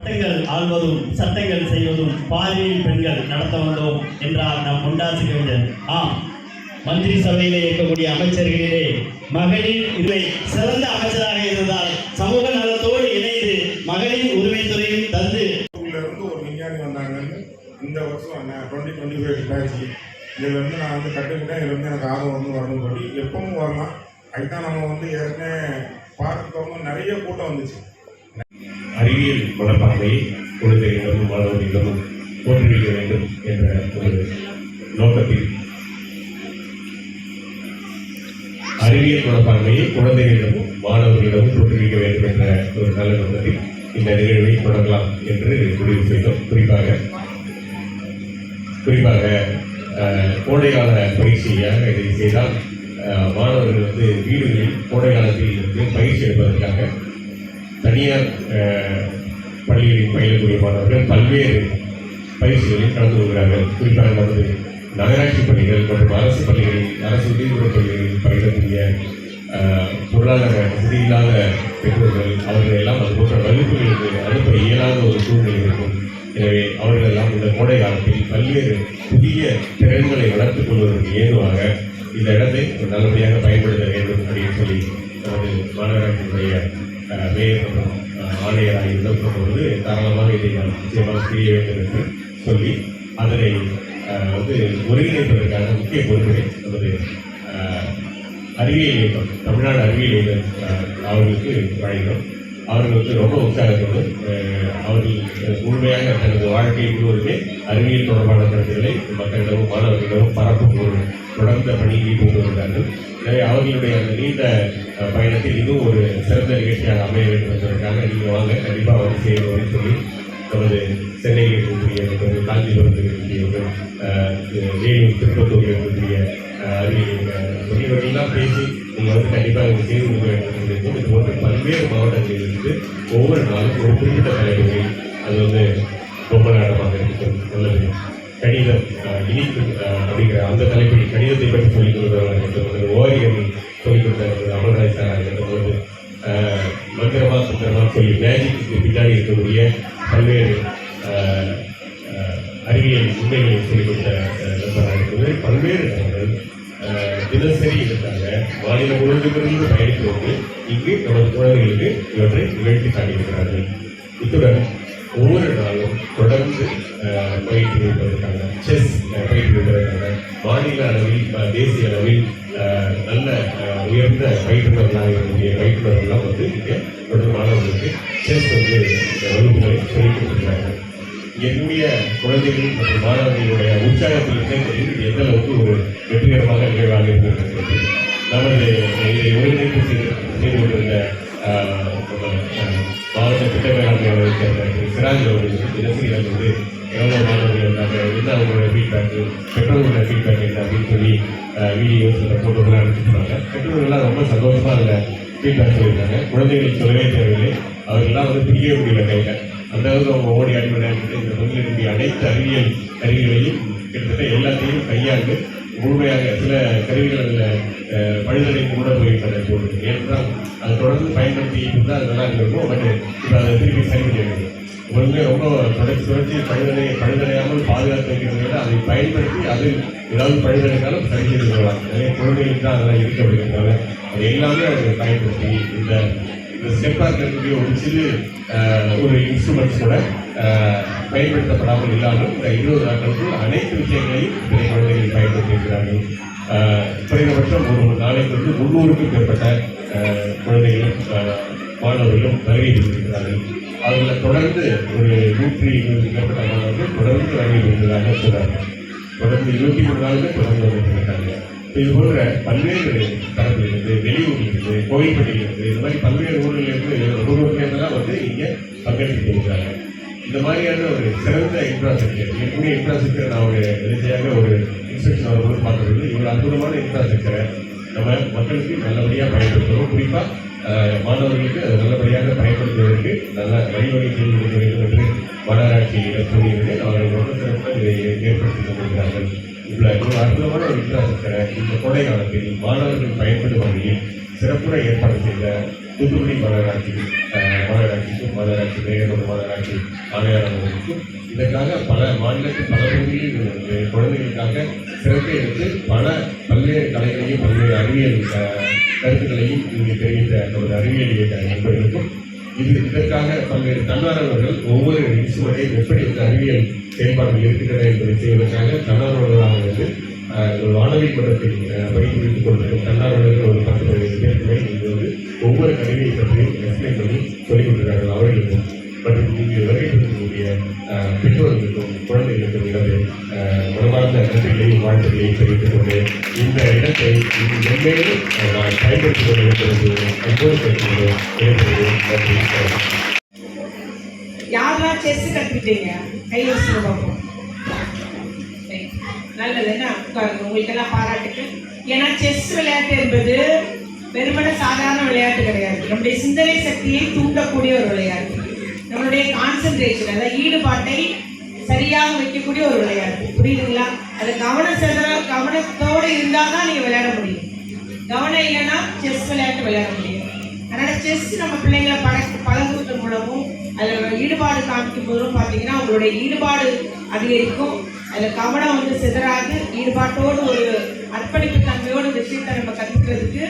சட்டங்கள் ஆள்வதும் சட்டங்கள் செய்வதும் பாலியல் பெண்கள் நடத்த வந்தோம் என்றார் நம் முண்டாசு கவிஞர். ஆம், மந்திரி சபையிலே இருக்கக்கூடிய அமைச்சர்களிலே மகளிர் உரிமை சிறந்த அமைச்சராக இருந்தால் சமூக நலத்தோடு இணைந்து மகளிர் உரிமை துறையும் தந்து இருந்து ஒரு விஞ்ஞானி வந்தாங்கன்னு இந்த வருஷம் 2025 பேட்ச் இதில் வந்து நான் வந்து கற்றுக்கிட்டேன். இதில் வந்து எனக்கு ஆர்வம் வந்து வரணும்னு சொல்லி எப்பவும் வரலாம். அதுதான் நம்ம ஏற்கனவே பார்க்கவங்க நிறைய கூட்டம் வந்துச்சு. அறிவியல் மனப்பான்மையை குழந்தைகளிடமும் மாணவர்களிடமும் தோற்றுவிக்க வேண்டும் என்ற ஒரு நோக்கத்தில் அறிவியல் மனப்பான்மையை குழந்தைகளிடமும் மாணவர்களிடமும் தோற்றுவிக்க வேண்டும் என்ற ஒரு நல்ல நோக்கத்தில் இந்த நிகழ்வை தொடங்கலாம் என்று முடிவு செய்தோம். குறிப்பாக கோடைகால பயிற்சியாக இதை செய்தால் மாணவர்கள் வீடுகளில் கோடை காலத்தில் பயிற்சி எடுப்பதற்காக தனியார் பள்ளிகளில் பயிலக்கூடிய மாணவர்கள் பல்வேறு பயிற்சிகளில் கலந்து கொள்கிறார்கள். குறிப்பாக நமது நகராட்சி பள்ளிகள் மற்றும் அரசு பள்ளிகளில் அரசு உதவிபெற பள்ளிகளில் பயிலக்கூடிய பொருளாதார வசதி இல்லாத பெற்றோர்கள் அவர்கள் எல்லாம் அது போன்ற வகுப்புகளுக்கு அனுப்ப இயலாத ஒரு சூழ்நிலை இருக்கும். எனவே அவர்கள் எல்லாம் இந்த கோடை காலத்தில் பல்வேறு புதிய திறன்களை வளர்த்துக் கொள்வதற்கு ஏதுவாக இந்த இடத்தை நல்லபடியாக பயன்படுத்த வேண்டும் அப்படின்னு சொல்லி நமது மாநகராட்சியினுடைய மேயர் மற்றும் ஆணையராக இருந்தபொழுது தாராளமாக இதை நாம் நிச்சயமாக செய்ய வேண்டும் என்று சொல்லி அதனை ஒருங்கிணைப்பதற்கான முக்கிய பொறுப்பை நமது அறிவியல் இயக்கம் தமிழ்நாடு அறிவியல் இயக்கம் அவர்களுக்கு வழங்கினோம். அவர்கள் ரொம்ப உற்சாகத்தோடு அவர்கள் முழுமையாக தனது வாழ்க்கை முழுவதுமே அறிவியல் தொடர்பான கருத்துக்களை மக்களிடமும் மாணவர்களிடமும் பரப்பும் ஒரு தொடர்ந்த பணியை ஈடுபட்டு வருகிறார்கள். எனவே அவர்களுடைய அந்த நீண்ட பயணத்தில் இதுவும் ஒரு சிறந்த நிகழ்ச்சியாக அமைய வேண்டும் என்பதற்காக நீங்கள் வாங்க கண்டிப்பாக வந்து செய்யணும்னு சொல்லி நமது சென்னையில் இருக்கக்கூடிய காஞ்சிபுரத்தில் இருக்கக்கூடியவர்கள் வேலூர் திருப்பத்தூரில் இருக்கக்கூடிய அறிவியல் இவர்களெல்லாம் பேசி நீங்கள் கண்டிப்பாக இங்கே செய்து கொடுக்க வேண்டும் என்று இது போன்ற பல்வேறு மாவட்டங்களிலிருந்து ஒவ்வொரு நாளும் ஒரு குறிப்பிட்ட தலைவர்கள் அது பொம்மை நாடகமாக இருக்கட்டும் அல்லது கணிதம் இனிப்பு அப்படிங்கிற அந்த தலைப்பில் கணிதத்தை பற்றி சொல்லிக் கொடுக்கிறவர்கள் இருக்கட்டும், ஓவியம் சொல்லிக் கொடுத்த அமர்ராஜ் சாராக இருக்கட்டும், மந்திரமா சுந்தரமா சொல்லி மேஜிக்கு பின்னாடி இருக்கக்கூடிய பல்வேறு அறிவியல் உண்மைகளை சொல்லிக் கொடுத்த நண்பராக இருக்கிறது. பல்வேறு நபர்கள் தினசரி இதற்காக மாநிலம் முழுவதிலிருந்து பயணித்து வந்து இங்கு நமது குழந்தைகளுக்கு இவற்றை நிகழ்த்தி காட்டியிருக்கிறார்கள். இத்துடன் ஒவ்வொரு நாளும் தொடர்ந்து பயிற்றுவிப்பதற்கான செஸ் பயிற்றுவிப்பதற்கான மாநில அளவில் தேசிய அளவில் நல்ல உயர்ந்த பயிற்றுநர்களாக இருக்கக்கூடிய பயிற்றுநர்கள்லாம் இங்கே தொடர்ந்து மாணவர்களுக்கு செஸ் வகுப்புகளை சொல்லிக் கொடுக்கிறார்கள். என்னுடைய குழந்தைகள் மற்றும் மாணவர்களுடைய உற்சாகத்திலிருந்தே தெரியும் எந்த அளவுக்கு ஒரு வெற்றிகரமாக நிகழ்வாக இருக்கிறது. நமது இதை ஒருங்கிணைப்பு செய்து கொண்டிருந்த மாவட்ட திட்ட மேலாண்மை சேர்ந்த சிராஜ் அவர்கள் தினசரி எவ்வளோ மாணவர்கள் வந்தாங்க, என்ன அவங்களோட ஃபீட்பேக்கு, பெற்றோர்களோட ஃபீட்பேக் என்ன அப்படின்னு சொல்லி வீடியோஸில் ஃபோட்டோக்கெல்லாம் அனுப்பிச்சிருந்தாங்க. பெற்றோர்கள்லாம் ரொம்ப சந்தோஷமாக அதில் ஃபீட்பேக் சொல்லியிருந்தாங்க. குழந்தைகளுக்கு சொல்லவே தேவையில்லை, அவர்கள்லாம் பிடிக்கவே முடியல கையில். அந்த அளவுக்கு அவங்க ஓடி ஆடி விளையாட்டு இந்த தொழிலுடைய அனைத்து அறிவியல் கருவிகளையும் கிட்டத்தட்ட எல்லாத்தையும் கையாண்டு முழுமையாக சில கருவிகள் அதில் பழுதடைந்து கூட போயிருக்கிறது போடுது. ஏனென்றால் அதை தொடர்ந்து பயன்படுத்திட்டு இருந்தால் அது நல்லா இருக்கும். பட் இப்போ அதை திருப்பி சரி பண்ண வேண்டும். ரொம்ப தொடர்ச்சி பழுதடையாமல் பாதுகாத்து வைக்கிறத விட அதை பயன்படுத்தி அது ஏதாவது பழுதடைந்தாலும் சரி செய்து கொள்ளலாம். நிறைய குழந்தைகளுக்கு தான் அதெல்லாம் இருக்க அப்படிங்கிறதுனால அதை எல்லாமே அவர்கள் பயன்படுத்தி இந்த ஸ்டெப்பாக இருக்கக்கூடிய ஒரு சிறு ஒரு இன்ஸ்ட்ருமெண்ட்ஸ் கூட பயன்படுத்தப்படாமல் இல்லாமல் இந்த 20 நாட்களுக்குள் அனைத்து விஷயங்களையும் நிறைய குழந்தைகள் பயன்படுத்தி இருக்கிறார்கள். குறைந்தபட்சம் ஒரு நாளைக்கு 300க்கும் மேற்பட்ட குழந்தைகளும் மாணவர்களும் வருகை இருக்கிறார்கள். அவர்களை தொடர்ந்து ஒரு 120க்கும் மேற்பட்ட மாணவர்கள் தொடர்ந்து வருகை இருக்கிறதாக சொன்னார்கள். தொடர்ந்து 23 நாளுமே தொடர்ந்து வந்துருக்காங்க. இது போன்ற பல்வேறு தரப்பிலிருந்து வெளியூரிலிருந்து கோயில்பட்டியிலிருந்து இந்த மாதிரி பல்வேறு ஊர்களிலிருந்து ஒவ்வொருவர்களெல்லாம் இங்கே பங்கெடுத்து இருக்கிறாங்க. இந்த மாதிரியான ஒரு சிறந்த இன்ஃப்ராஸ்ட்ரக்சர் இருக்கக்கூடிய இன்ஃப்ராஸ்ட்ரக்சர் நான் ஒரு எதிர்ச்சியாக ஒரு இன்ஸ்ட்ரக்ஷன் வரும்போது பார்க்குறது இவ்வளோ அற்புதமான இன்ஃப்ராஸ்ட்ரக்சரை நம்ம மக்களுக்கு நல்லபடியாக பயன்படுத்தணும். குறிப்பாக மாணவர்களுக்கு அது நல்லபடியாக பயன்படுத்துவதற்கு நல்ல வழிவகை செய்து கொடுக்க வேண்டும் என்று மாநகராட்சியிடம் சொல்லியிருந்தேன். அவர்கள் ரொம்ப சிறப்பாக இதை ஏற்படுத்தி கொண்டிருக்கிறார்கள். இவ்வளோ அற்புதமான ஒரு இன்ஃப்ராஸ்ட்ரக்சரை இந்த கோடை காலத்தில் மாணவர்கள் பயன்படும் வகையில் சிறப்புற ஏற்பாடு செய்த தூத்துக்குடி மாநகராட்சிக்கும் மாநகராட்சி, மேகமலை மாநகராட்சி ஆணையாளர்களுக்கும் இதற்காக பல மாநிலத்தில் பல பகுதிகளில் குழந்தைகளுக்காக சிறப்பை எடுத்து பல்வேறு கலைகளையும் பல்வேறு அறிவியல் கருத்துக்களையும் இங்கு தெரிவித்த நமது அறிவியல் நண்பர்களுக்கும் இதற்காக பல்வேறு தன்னார்வலர்கள் ஒவ்வொரு இன்ஸ்ட்ருமெண்டையும் எப்படி இந்த அறிவியல் செயல்பாடுகள் இருக்கின்றன என்பதை செய்வதற்காக தன்னார்வலர்களாக இருந்து ஒரு வானொலி மன்றத்தில் பணிபுரிந்து கொண்டிருக்கும் தன்னார்வலர்கள் ஒரு 10-15 பேருக்கு மேல் இங்கு ஒவ்வொரு கருவியை பற்றியும் எக்ஸ்பிளைன் பண்ணி சொல்லிக் கொண்டிருக்கிறார்கள். அவர்களுக்கும் மற்றும் இங்கு வருகைக்கூடிய பெற்றோர்களுக்கும் குழந்தைகளுக்கும் எனது மனமார்ந்த நன்றிகளையும் வாழ்த்துக்களையும் தெரிவித்துக் கொண்டு இந்த இடத்தை மென்மேலும் நான் பயன்படுத்திக் கொள்ள வேண்டும் என்று அன்போடு கேட்டுக்கொண்டு நன்றி. யாரெல்லாம் செஸ் கற்றுக்கிட்டீங்க? கை வச்சு பார்ப்போம். நல்லது, என்ன உட்காருங்க. உங்களுக்கெல்லாம் பாராட்டுக்கு. ஏன்னா செஸ் விளையாட்டு என்பது வெறுமனே சாதாரண விளையாட்டு கிடையாது. நம்முடைய சிந்தனை சக்தியை தூண்டக்கூடிய ஒரு விளையாட்டு. நம்மளுடைய கான்சென்ட்ரேஷன், அதாவது ஈடுபாட்டை சரியாக வைக்கக்கூடிய ஒரு விளையாட்டு. புரியுதுங்களா? அது கவனத்தோடு இருந்தால் தான் நீங்கள் விளையாட முடியும். கவனம் இல்லைன்னா செஸ் விளையாட்டு விளையாட முடியும். அதனால் செஸ் நம்ம பிள்ளைங்களை பழகுறது மூலமும் அதில் ஈடுபாடு காமிக்கும் போதும் பார்த்தீங்கன்னா அவங்களுடைய ஈடுபாடு அதிகரிக்கும். அதில் கவனம் சிதறாது. ஈடுபாட்டோடு ஒரு அர்ப்பணிப்பு தன்மையோடு விஷயத்தை நம்ம கற்றுக்கிறதுக்கு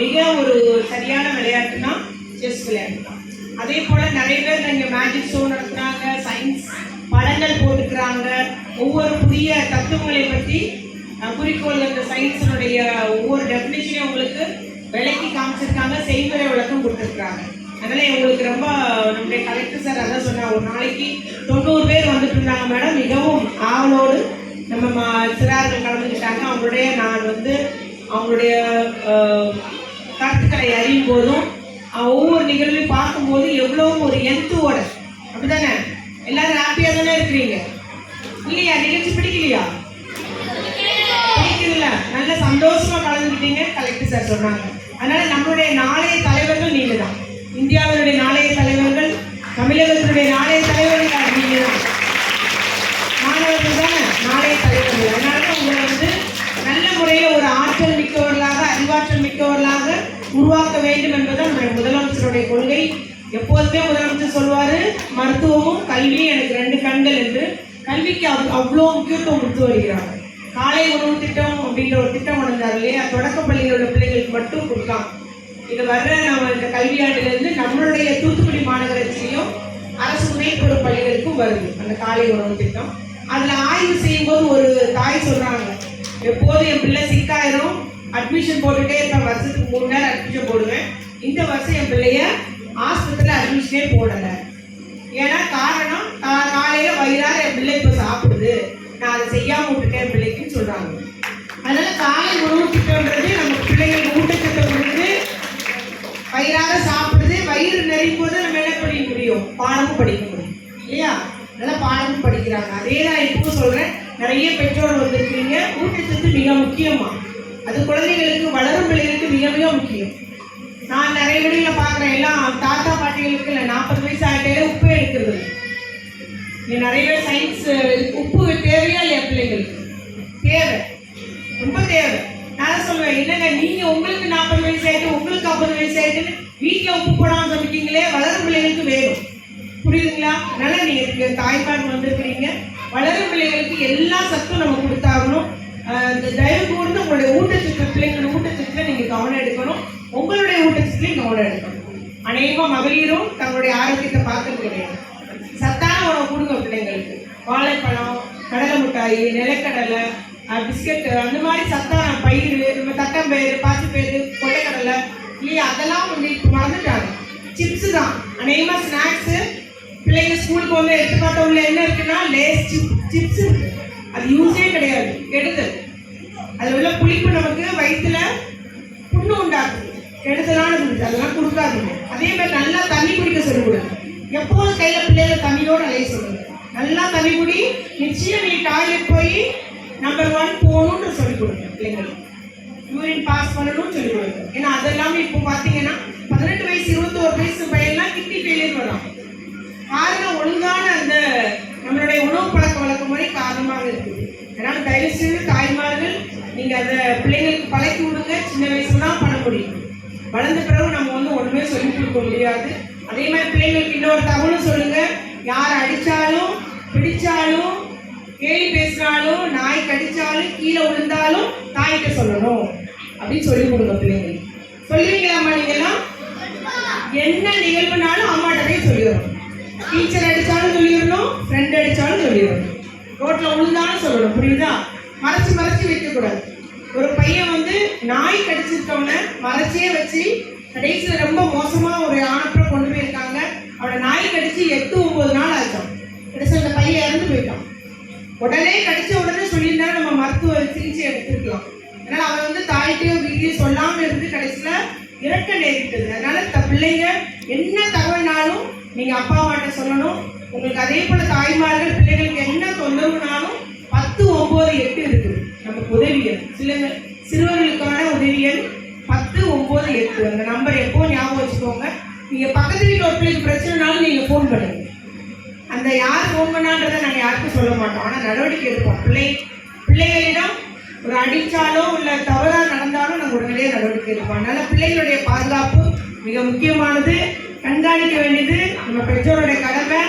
மிக ஒரு சரியான விளையாட்டுனா செஸ் விளையாட்டு தான். அதே போல் நிறைய பேர் இங்கே மேஜிக் ஷோ நடத்துகிறாங்க, சயின்ஸ் படங்கள் போட்டுக்கிறாங்க. ஒவ்வொரு புதிய தத்துவங்களை பற்றி குறிக்கோள் அந்த சயின்ஸினுடைய ஒவ்வொரு டெஃபினேஷனையும் உங்களுக்கு விலைக்கு காமிச்சிருக்காங்க, செய்முறை விளக்கம் கொடுத்துருக்காங்க. அதனால் உங்களுக்கு ரொம்ப நம்முடைய கலெக்டர் சார் அதான் சொன்னாங்க, ஒரு நாளைக்கு 90 பேர் வந்துட்டு இருந்தாங்க மேடம். மிகவும் ஆவலோடு நம்ம சிறார்கள் கலந்துக்கிட்டாங்க. நான் அவங்களுடைய கருத்துக்களை அறியும் போதும் ஒவ்வொரு நிகழ்வையும் பார்க்கும்போது எவ்வளோ ஒரு எந்தோட அப்படிதானே எல்லாரும் ஹாப்பியாக தானே இருக்கிறீங்க இல்லையா? நிகழ்ச்சி பிடிக்கலையா? பிடிக்குதுல்ல? நல்ல சந்தோஷமாக கலந்துக்கிட்டீங்க கலெக்டர் சார் சொன்னாங்க. அதனால நம்மளுடைய நாளைய தலைவர்கள் நீங்கள் தான். இந்தியாவினுடைய நாளைய தலைவர்கள், தமிழகத்தினுடைய நாளைய தலைவர்கள் நீங்கள் தான். மாணவர்கள் தானே நாளைய தலைவர்கள். அதனால தான் உங்களை நல்ல முறையில் ஒரு ஆற்றல் மிக்கவர்களாக, அறிவாற்றல் மிக்கவர்களாக உருவாக்க வேண்டும் என்பதுதான் நம்முடைய முதலமைச்சருடைய கொள்கை. எப்போதுமே முதலமைச்சர் சொல்வார், மருத்துவமும் கல்வியும் எனக்கு 2 கண்கள் என்று. கல்விக்கு அவ்வளோ முக்கியத்துவம் கொடுத்து வருகிறாங்க. காலை உணவு திட்டம் அப்படின்ற ஒரு திட்டம் வந்தார் இல்லையா? தொடக்க பள்ளியில் உள்ள பிள்ளைகளுக்கு மட்டும் கொடுக்கலாம். இது வர்ற நம்ம இந்த கல்வியாண்டிலிருந்து நம்மளுடைய தூத்துக்குடி மாநகராட்சியிலும் அரசு துணைப்பெறு பள்ளிகளுக்கும் வருது அந்த காலை உணவு திட்டம். அதில் ஆய்வு செய்யும்போது ஒரு தாய் சொல்கிறாங்க, எப்போது என் பிள்ளை சிக்காயிரும், அட்மிஷன் போட்டுகிட்டே இருப்பேன், வருஷத்துக்கு 3 நேரம் அட்மிஷன் போடுவேன். இந்த வருஷம் என் பிள்ளைய ஆஸ்பத்திரியில் அட்மிஷனே போடலை. ஏன்னா காரணம், காலையில் வயிறார என் பிள்ளை இப்போ சாப்பிடுது, நான் அதை செய்யாமல் விட்டுட்டேன் என் பிள்ளைக்குன்னு சொல்கிறாங்க. அதனால் காலை உணவு திட்டம்ன்றது நம்ம பிள்ளைங்களுக்கு ஊட்டச்சத்தை கொடுத்து வயிறார சாப்பிடுது. வயிறு நிறையும் போது நம்ம என்ன படிக்க முடியும்? பாடமும் படிக்க முடியும் இல்லையா? நல்லா பாடமும் படிக்கிறாங்க. அதே தான் இப்பவும் சொல்கிறேன், நிறைய பெற்றோர் வந்திருக்கிறீங்க. ஊட்டச்சத்து மிக முக்கியமாக, அது குழந்தைகளுக்கு வளரும் பிள்ளைகளுக்கு மிக மிக முக்கியம். நான் நிறைய வீடுகளில் பார்க்குறேன், எல்லாம் தாத்தா பாட்டிகளுக்கு இல்லை 40 வயசு ஆகிட்டே உப்பே எடுக்கிறது. நிறைய பேர் சயின்ஸ் உப்பு தேவையா இல்லையா? பிள்ளைங்களுக்கு தேவை, ரொம்ப தேவை. நான் சொல்லுவேன், என்னங்க நீங்கள் உங்களுக்கு 40 வயசு ஆகிட்டு, உங்களுக்கு 50 வயசு ஆகிட்டுன்னு வீட்டில் உப்பு போடாமல் சமைக்கிங்களே, வளரும் பிள்ளைகளுக்கு வேணும். புரியுதுங்களா? அதனால் நீங்கள் தாய்மார்கள் வந்திருக்கிறீங்க. வளரும் பிள்ளைகளுக்கு எல்லா சத்தும் நம்ம கொடுத்தாகணும். இந்த தயவு கூர்ந்து உங்களுடைய ஊட்டச்சத்து, பிள்ளைங்களோட ஊட்டச்சத்தில் நீங்கள் கவனம் எடுக்கணும். உங்களுடைய ஊட்டச்சத்துலையும் கவனம் எடுக்கணும். அநேகமாக மகளிரும் தங்களுடைய ஆரோக்கியத்தை பார்க்கறது கிடையாது. சத்தான உணவு கொடுங்க பிள்ளைங்களுக்கு. வாழைப்பழம், கடலை மிட்டாய், நிலக்கடலை, பிஸ்கெட்டு, அந்த மாதிரி சத்தான பயிர், நம்ம தட்டம்பயிறு, பாசிப்பயிறு, கொட்டைக்கடலை இல்லையா, அதெல்லாம் இப்போ மறந்துட்டாங்க. சிப்ஸு தான் அநேகமாக ஸ்நாக்ஸு. பிள்ளைங்க ஸ்கூலுக்கு எடுத்து பார்த்தா உள்ள என்ன இருக்குன்னா லேஸ் சிப்ஸ் இருக்குது. அது யூஸே கிடையாது, கெடுதல். அதில் உள்ள புளிப்பு நமக்கு வயிற்றுல புண்ணு உண்டாக்குது, கெடுதலானது. அதெல்லாம் கொடுக்காதுங்க. அதே மாதிரி நல்லா தண்ணி குடிக்க சொல்லிக் கொடுங்க. எப்போதும் கையில் பிள்ளைகளை தண்ணியோடு அலைய சொல்லுங்க. நல்லா தண்ணி குடி. நிச்சயம் நீ டாய்லெட் போய் நம்பர் 1 போகணுன்னு சொல்லிக் கொடுங்க பிள்ளைங்களுக்கு. யூரின் பாஸ் பண்ணணும்னு சொல்லிக் கொடுங்க. ஏன்னா அதெல்லாமே இப்போ பார்த்தீங்கன்னா 18 வயசு 21 வயசு பையன்லாம் கிட்னி ஃபெயிலியர் வரும். காரணம் ஒழுங்கான அந்த நம்மளுடைய உணவு பழக்க வழக்க முறை காரணமாக இருக்குது. அதனால் தயவு செய்து தாய்மார்கள் நீங்கள் அதை பிள்ளைங்களுக்கு பழக்கி விடுங்க. சின்ன வயசுல தான் பண்ண முடியும். வளர்ந்த பிறகு நம்ம ஒன்றுமே சொல்லிக் கொடுக்க முடியாது. அதே மாதிரி பிள்ளைங்களுக்கு இன்னொரு தகவலும் சொல்லுங்க, யார் அடிச்சாலும் பிடிச்சாலும் கேலி பேசினாலும் நாய் கடிச்சாலும் கீழே விழுந்தாலும் தாய்கிட்ட சொல்லணும் அப்படின்னு சொல்லி கொடுங்க பிள்ளைங்களுக்கு. சொல்லுவீங்களாம்மா நீங்கெல்லாம்? என்ன நிகழ்வுனாலும் அம்மாட்ட போய் சொல்லிடணும். டீச்சர் அடிச்சாலும் சொல்லிடணும், ஃப்ரெண்ட் அடிச்சாலும் சொல்லிடணும், ரோட்ல விழுந்தாலும் சொல்லணும். புரியுதா? மறைச்சு மறைச்சு வைக்கக்கூடாது. ஒரு பையன் வந்து நாய் கடிச்சிருக்கவன மறைச்சே வச்சு கடைசியில் ரொம்ப மோசமா ஒரு ஆணப்புறம் கொண்டு போயிருக்காங்க. அவனை நாய் கடிச்சு 8-9 நாள் ஆச்சான். கடைசி அந்த பையன் இறந்து போயிட்டான். உடனே கடிச்ச உடனே சொல்லியிருந்தா நம்ம மருத்துவ சிகிச்சை எடுத்துருக்கலாம். அதனால அவன் வந்து தாய்கிட்டயோ வீட்டையும் சொல்லாம இருந்து கடைசியில இறக்க நேரிட்டது. அதனால பிள்ளைங்க என்ன தகவல்னாலும் நீங்க அப்பா அம்மாட்ட சொல்லணும். உங்களுக்கு அதே போல தாய்மார்கள் பிள்ளைகளுக்கு என்ன தொந்தரவுனாலும் 10 9 8 இருக்குது நமக்கு உதவியல். சிறுவர்களுக்கான உதவியல் 10 9 8. அந்த நம்பர் எப்போ ஞாபகம் வச்சுக்கோங்க. நீங்க பக்கத்து வீட்டில் ஒரு பிள்ளைக்கு பிரச்சனைனாலும் நீங்க ஃபோன் பண்ணுங்க. அந்த யார் ஃபோன் பண்ணான்றதை நாங்கள் யாருக்கும் சொல்ல மாட்டோம், ஆனால் நடவடிக்கை எடுப்போம். பிள்ளைகளிடம் ஒரு அடித்தாலோ இல்லை தவறாக நடந்தாலும் நாங்கள் உடனடியாக நடவடிக்கை எடுப்போம். அதனால பிள்ளைகளுடைய பாதுகாப்பு மிக முக்கியமானது, கண்காணிக்க வேண்டியது நம்ம பெற்றோருடைய கடமை.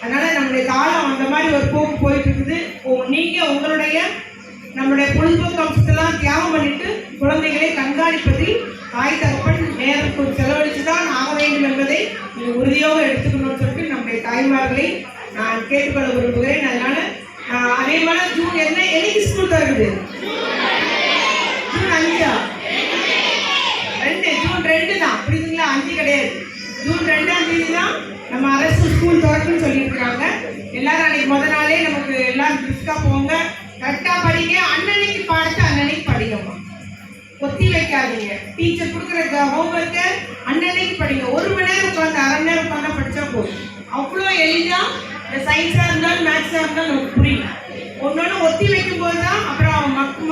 அதனால நம்முடைய காலம் அந்த மாதிரி ஒரு போக்கு போயிட்டு இருக்குது. நீங்கள் உங்களுடைய நம்முடைய பொழுதுபோக்கு அம்சத்தெல்லாம் தியாகம் பண்ணிட்டு குழந்தைகளை கண்காணிப்பதில் தாய் தகப்பன் நேரத்துக்கு செலவழித்து தான் ஆக வேண்டும் என்பதை நீங்கள் உறுதியாக எடுத்துக்கணும்னு சொல்லிட்டு நம்முடைய தாய்மார்களை நான் கேட்டுக்கொள்ள விரும்புகிறேன். அதனால அதே மாதிரி ஜூன் என்னைக்கு ஸ்கூல் திறக்குது? ஜூன் 5 ஜூன் 2 தான். புரியுதுங்களா? 5 கிடையாது. ஜூன் 2ஆம் தேதி தான் நம்ம அரசு ஸ்கூல் திறக்குன்னு சொல்லியிருக்கிறாங்க. எல்லாரும் அன்னைக்கு முதல் நாளே நமக்கு எல்லாரும் பிரிஸ்கா போங்க, கரெக்டாக படிங்க, அன்னன்னைக்கு பாடத்தை அன்னன்னைக்கு படிக்கணும், ஒத்தி வைக்காதீங்க. டீச்சர் கொடுக்குற ஹோம்ஒர்க்கை அன்னன்னைக்கு படிங்க. 1 மணி நேரம் உட்காந்து 1/2 மணி நேரம் உட்காந்தா படித்தா போதும். அவ்வளோ எளிதாக இந்த சயின்ஸாக இருந்தாலும் மேத்ஸாக இருந்தாலும் நமக்கு புரியும். ஒன்று ஒத்தி வைக்கும் போது தான் அப்புறம் மக்கு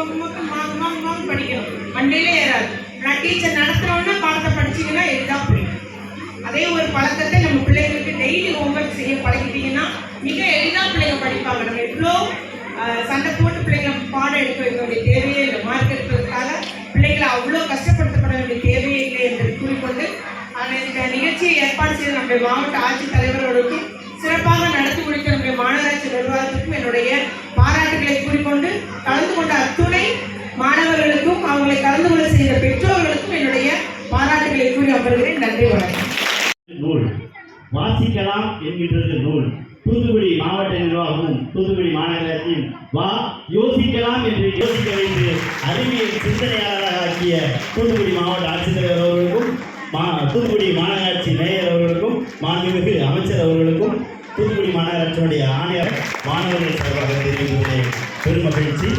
படிக்கணும், மண்டையிலே ஏறாது. ஆனால் டீச்சர் நடத்துகிறோன்னா பாடத்தை படிச்சிங்கன்னா எளிதாக புரியும். அதே ஒரு பழக்கத்தை நம்ம பிள்ளைங்களுக்கு டெய்லி ஹோம்ஒர்க் செய்ய பழகிட்டீங்கன்னா மிக எளிதாக பிள்ளைங்க படிப்பாங்க. நம்ம எவ்வளோ சண்டை போட்டு பிள்ளைங்களை பாடம் எடுக்க வைக்க வேண்டிய தேவையே இல்லை. மார்க் எடுப்பதற்காக பிள்ளைகளை அவ்வளோ கஷ்டப்படுத்தப்பட வேண்டிய தேவையே இல்லை என்று கூறிக்கொண்டு இந்த நிகழ்ச்சியை ஏற்பாடு செய்த நம்முடைய மாவட்ட ஆட்சித்தலைவர்களுக்கும் சிறப்பாக நடத்தி முடித்த நம்முடைய மாநகராட்சி நிர்வாகத்திற்கும் என்னுடைய பாராட்டுகளை கூறிக்கொண்டு கலந்து கொண்ட அத்துணை மாணவர்களுக்கும் அவங்களை கலந்து கொள்ள செய்த பெற்றோர்களுக்கும் என்னுடைய பாராட்டுகளை கூறி அமர்கிறேன். நன்றி, வணக்கம். நூல் வாசிக்கலாம் என்கின்றது நூல். தூத்துக்குடி மாவட்ட நிர்வாகமும் தூத்துக்குடி மாநகராட்சியும் யோசிக்கலாம் என்று யோசிக்க வைத்து அறிவியல் சிந்தனையாளராக ஆக்கிய தூத்துக்குடி மாவட்ட ஆட்சித்தலைவர் அவர்களுக்கும் தூத்துக்குடி மாநகராட்சி மேயர் அவர்களுக்கும் மாண்புமிகு அமைச்சர் அவர்களுக்கும் தூத்துக்குடி மாநகராட்சியினுடைய ஆணையர் மாணவர்கள் சார்பாக தெரிவிப்பதே பெருமகிழ்ச்சி.